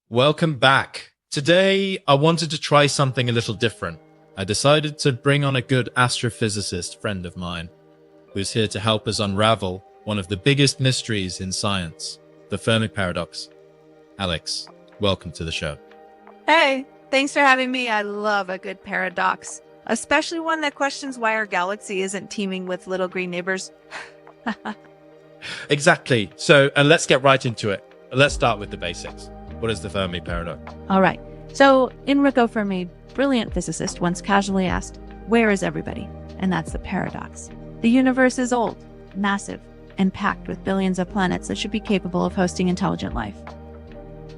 Welcome back. Today, I wanted to try something a little different. I decided to bring on a good astrophysicist friend of mine, who's here to help us unravel one of the biggest mysteries in science, the Fermi Paradox. Alex, welcome to the show. Hey, thanks for having me. I love a good paradox, especially one that questions why our galaxy isn't teeming with little green neighbors. Exactly. So let's get right into it. Let's start with the basics. What is the Fermi Paradox? All right. So Enrico Fermi, brilliant physicist, once casually asked, "Where is everybody?" And that's the paradox. The universe is old, massive, and packed with billions of planets that should be capable of hosting intelligent life.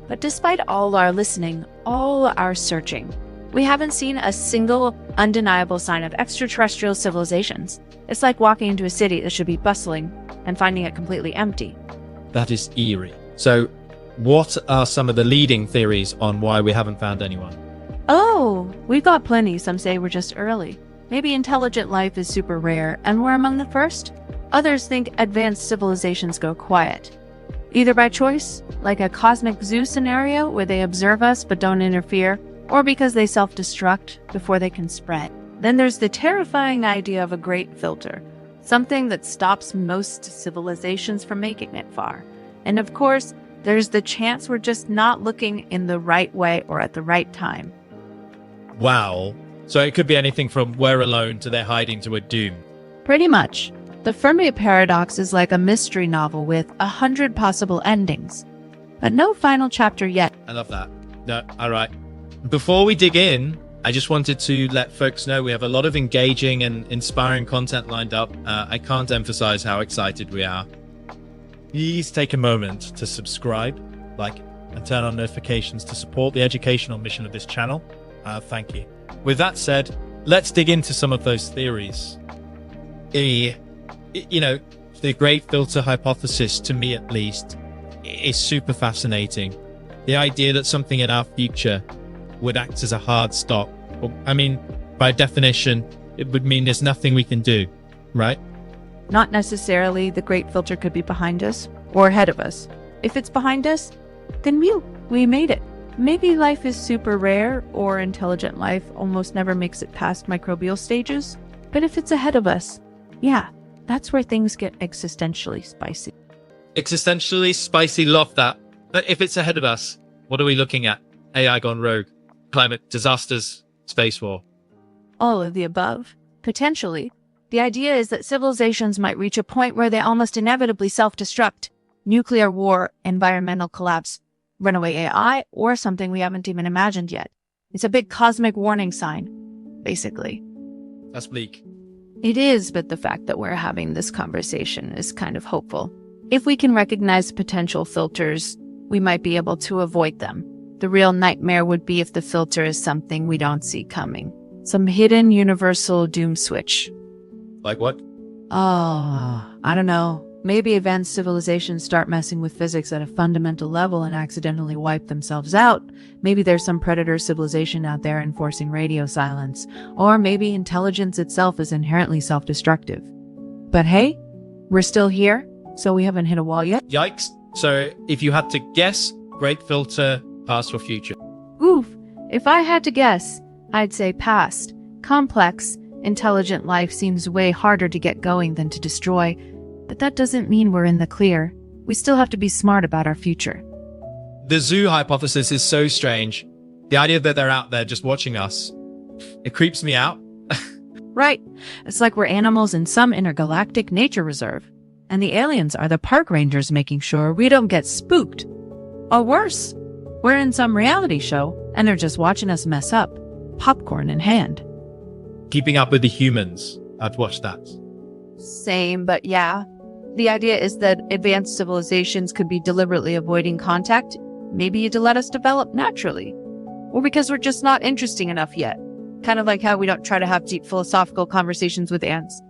But despite all our listening, all our searching, we haven't seen a single undeniable sign of extraterrestrial civilizations. It's like walking into a city that should be bustling and finding it completely empty. That is eerie. So what are some of the leading theories on why we haven't found anyone? Oh, we've got plenty. Some say we're just early. Maybe intelligent life is super rare and we're among the first. Others think advanced civilizations go quiet, either by choice, like a cosmic zoo scenario where they observe us but don't interfere, or because they self-destruct before they can spread. Then there's the terrifying idea of a great filter, something that stops most civilizations from making it far. And of course, there's the chance we're just not looking in the right way or at the right time. Wow. So it could be anything from we're alone to they're hiding to a doom. Pretty much. The Fermi Paradox is like a mystery novel with 100 possible endings, but no final chapter yet. I love that. No, all right. Before we dig in, I just wanted to let folks know we have a lot of engaging and inspiring content lined up. I can't emphasize how excited we are. Please take a moment to subscribe, like, and turn on notifications to support the educational mission of this channel. Thank you. With that said, let's dig into some of those theories. The great filter hypothesis, to me at least, is super fascinating. The idea that something in our future would act as a hard stop. I mean, by definition, it would mean there's nothing we can do, right? Not necessarily. The great filter could be behind us or ahead of us. If it's behind us, then we made it. Maybe life is super rare or intelligent life almost never makes it past microbial stages. But if it's ahead of us, yeah, that's where things get existentially spicy. Existentially spicy, love that. But if it's ahead of us, what are we looking at? AI gone rogue, climate disasters, space war. All of the above. Potentially. The idea is that civilizations might reach a point where they almost inevitably self-destruct. Nuclear war, environmental collapse, runaway AI, or something we haven't even imagined yet. It's a big cosmic warning sign, basically. That's bleak. It is, but the fact that we're having this conversation is kind of hopeful. If we can recognize potential filters, we might be able to avoid them. The real nightmare would be if the filter is something we don't see coming. Some hidden universal doom switch. Like what? Oh, I don't know. Maybe advanced civilizations start messing with physics at a fundamental level and accidentally wipe themselves out. Maybe there's some predator civilization out there enforcing radio silence. Or maybe intelligence itself is inherently self-destructive. But hey, we're still here, so we haven't hit a wall yet. Yikes. So if you had to guess, great filter, past or future? Oof. If I had to guess, I'd say past. Complex, intelligent life seems way harder to get going than to destroy. But that doesn't mean we're in the clear. We still have to be smart about our future. The zoo hypothesis is so strange. The idea that they're out there just watching us, it creeps me out. Right. It's like we're animals in some intergalactic nature reserve. And the aliens are the park rangers making sure we don't get spooked. Or worse, we're in some reality show and they're just watching us mess up, popcorn in hand. Keeping up with the humans. I'd watch that. Same, but yeah. The idea is that advanced civilizations could be deliberately avoiding contact, maybe to let us develop naturally. Or because we're just not interesting enough yet. Kind of like how we don't try to have deep philosophical conversations with ants.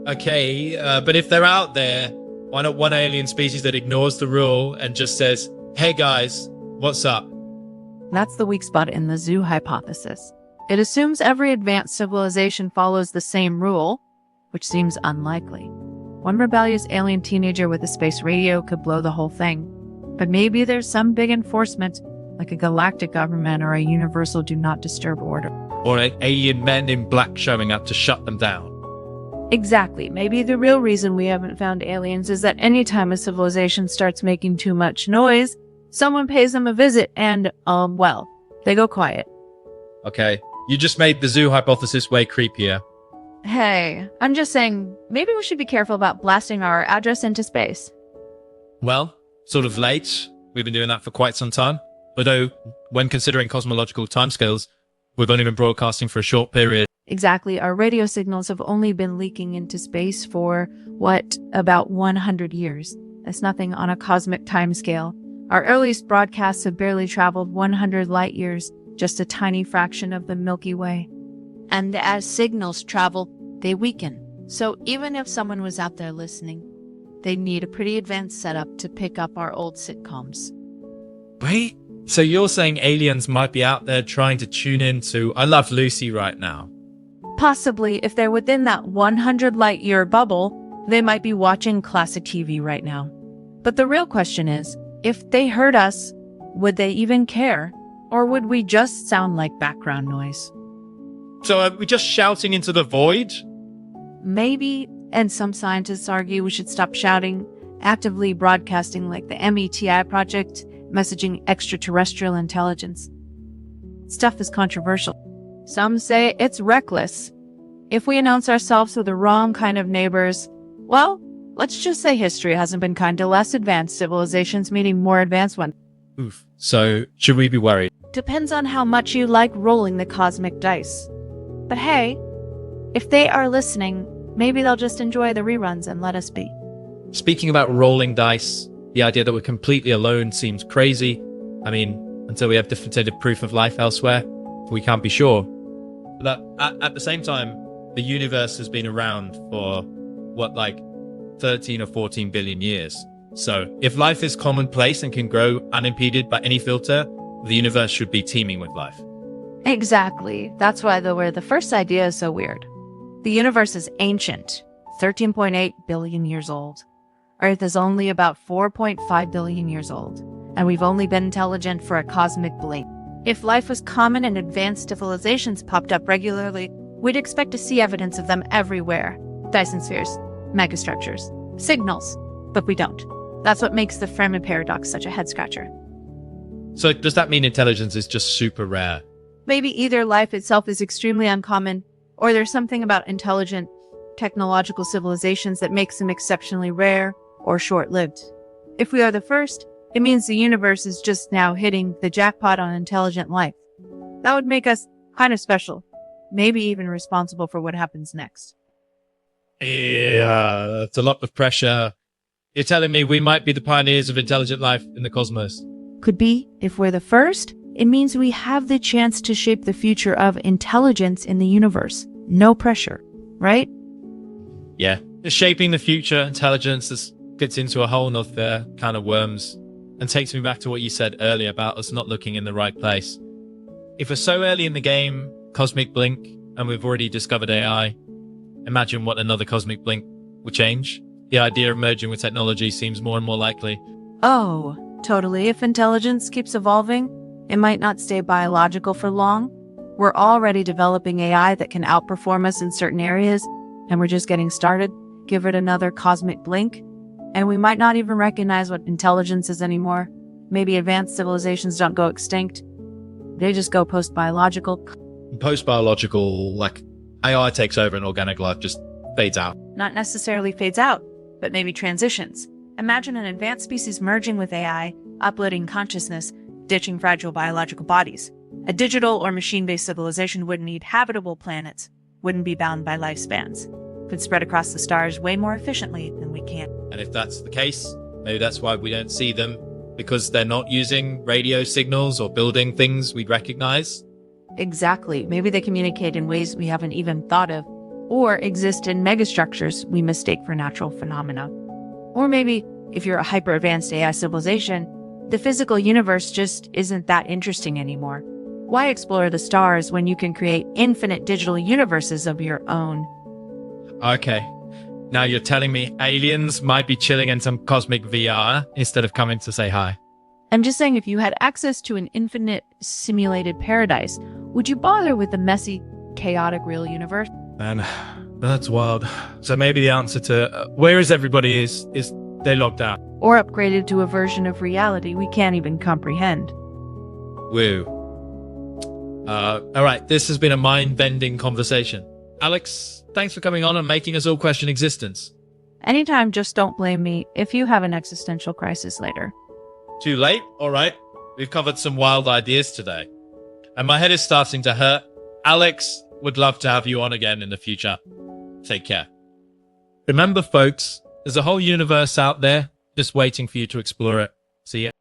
Okay, but if they're out there, why not one alien species that ignores the rule and just says, hey guys, what's up? That's the weak spot in the zoo hypothesis. It assumes every advanced civilization follows the same rule, which seems unlikely. One rebellious alien teenager with a space radio could blow the whole thing. But maybe there's some big enforcement, like a galactic government or a universal do not disturb order. Or alien men in black showing up to shut them down. Exactly. Maybe the real reason we haven't found aliens is that anytime a civilization starts making too much noise, someone pays them a visit and, well, they go quiet. Okay, you just made the zoo hypothesis way creepier. Hey, I'm just saying, maybe we should be careful about blasting our address into space. Well, sort of late. We've been doing that for quite some time. Although, when considering cosmological timescales, we've only been broadcasting for a short period. Exactly. Our radio signals have only been leaking into space for, about 100 years. That's nothing on a cosmic timescale. Our earliest broadcasts have barely traveled 100 light years, just a tiny fraction of the Milky Way. And as signals travel, they weaken. So even if someone was out there listening, they'd need a pretty advanced setup to pick up our old sitcoms. Wait, so you're saying aliens might be out there trying to tune in to I Love Lucy right now? Possibly, if they're within that 100 light year bubble, they might be watching classic TV right now. But the real question is, if they heard us, would they even care? Or would we just sound like background noise? So are we just shouting into the void? Maybe, and some scientists argue we should stop shouting, actively broadcasting like the METI project, messaging extraterrestrial intelligence. Stuff is controversial. Some say it's reckless. If we announce ourselves to the wrong kind of neighbors, well, let's just say history hasn't been kind to less advanced civilizations meeting more advanced ones. Oof. So should we be worried? Depends on how much you like rolling the cosmic dice. But hey, if they are listening, maybe they'll just enjoy the reruns and let us be. Speaking about rolling dice, the idea that we're completely alone seems crazy. I mean, until we have definitive proof of life elsewhere, we can't be sure. But at the same time, the universe has been around for, 13 or 14 billion years. So if life is commonplace and can grow unimpeded by any filter, the universe should be teeming with life. Exactly. That's why the first idea is so weird. The universe is ancient, 13.8 billion years old. Earth is only about 4.5 billion years old, and we've only been intelligent for a cosmic blink. If life was common and advanced civilizations popped up regularly, we'd expect to see evidence of them everywhere. Dyson spheres, megastructures, signals, but we don't. That's what makes the Fermi Paradox such a head-scratcher. So does that mean intelligence is just super rare? Maybe either life itself is extremely uncommon, or there's something about intelligent, technological civilizations that makes them exceptionally rare or short-lived. If we are the first, it means the universe is just now hitting the jackpot on intelligent life. That would make us kind of special, maybe even responsible for what happens next. Yeah, that's a lot of pressure. You're telling me we might be the pioneers of intelligent life in the cosmos? Could be. If we're the first, it means we have the chance to shape the future of intelligence in the universe. No pressure, right? Yeah. Shaping the future, intelligence, this gets into a whole nother kind of worms and takes me back to what you said earlier about us not looking in the right place. If we're so early in the game, cosmic blink, and we've already discovered AI, imagine what another cosmic blink would change. The idea of merging with technology seems more and more likely. Oh, totally. If intelligence keeps evolving, it might not stay biological for long. We're already developing AI that can outperform us in certain areas, and we're just getting started. Give it another cosmic blink, and we might not even recognize what intelligence is anymore. Maybe advanced civilizations don't go extinct. They just go post-biological. Post-biological, like AI takes over and organic life just fades out. Not necessarily fades out, but maybe transitions. Imagine an advanced species merging with AI, uploading consciousness, ditching fragile biological bodies. A digital or machine-based civilization wouldn't need habitable planets, wouldn't be bound by lifespans, could spread across the stars way more efficiently than we can. And if that's the case, maybe that's why we don't see them, because they're not using radio signals or building things we'd recognize. Exactly. Maybe they communicate in ways we haven't even thought of, or exist in megastructures we mistake for natural phenomena. Or maybe, if you're a hyper-advanced AI civilization, the physical universe just isn't that interesting anymore. Why explore the stars when you can create infinite digital universes of your own? Okay. Now you're telling me aliens might be chilling in some cosmic VR instead of coming to say hi. I'm just saying, if you had access to an infinite simulated paradise, would you bother with the messy, chaotic real universe? Man, that's wild. So maybe the answer to where is everybody is they locked out. Or upgraded to a version of reality we can't even comprehend? Woo. All right, this has been a mind-bending conversation. Alex, thanks for coming on and making us all question existence. Anytime, just don't blame me if you have an existential crisis later. Too late? All right. We've covered some wild ideas today. And my head is starting to hurt. Alex, would love to have you on again in the future. Take care. Remember, folks, there's a whole universe out there just waiting for you to explore it. See ya.